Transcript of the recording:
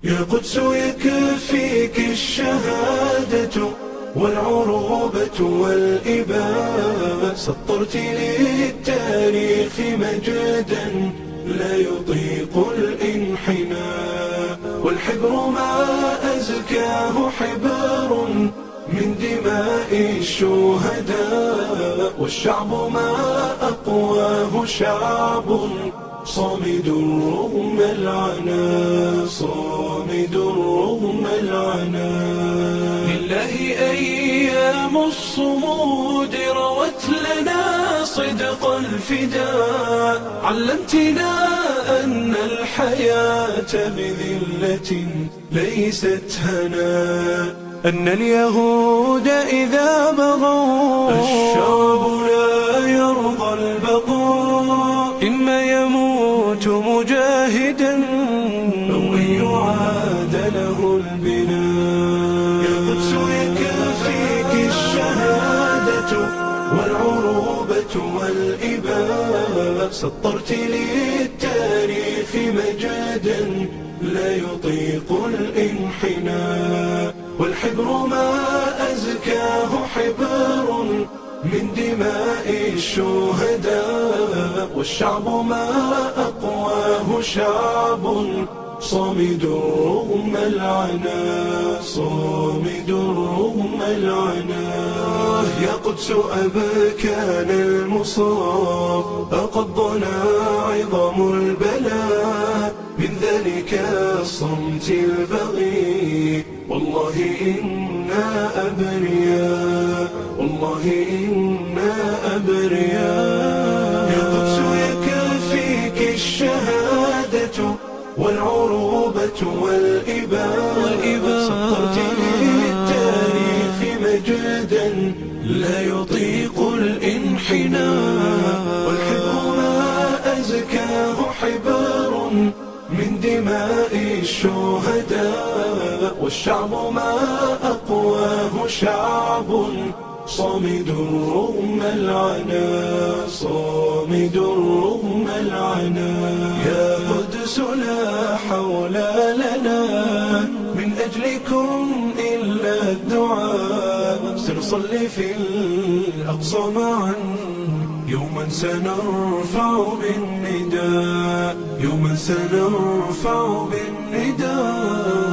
يا قدس يكفيك الشهادة والعروبة والإباء، سطرت للتاريخ مجدا لا يطيق الانحناء. والحبر ما أزكاه حبر من دماء الشهداء، والشعب ما أقواه شعب صامد رغم العنا، صامد رغم العنا. لله أيام الصمود روت لنا صدق الفداء، علمتنا أن الحياة بذلة ليست هناء، أن اليهود إذا بغوا الشعب لا يرضى البقاء، إما يموت مجاهدا أو أن يعاد له البناء. يا قدس يكفيك الشهادة والعروبة والإباء، سطرت للتاريخ مجدا لا يطيق الانحناء. والحبر ما أزكاه حبر من دماء الشهداء، والشعب ما أقواه شعب صامد رغم العنا، صامد رغم العنا. يا قدس أبكانا المصاب، أقضنا عظم البلاء من ذلك الصمت البغي. والله إنا أبرياء، والله إنا أبرياء. يا قدس يكفيك الشهادة والعروبة والإباء، سطرت للتاريخ مجدا لا يطيق الانحناء. والحبر ما أزكاه حبر من دماء الشهداء، والشعب ما أقواه شعب صامد رغم العنا، صامد رغم العنا. يا قدس لا حول لنا من أجلكم إلا الدعاء، سنصلي في الأقصى معا يوما سنرفع بالنداء، يوما سنرفع بالنداء.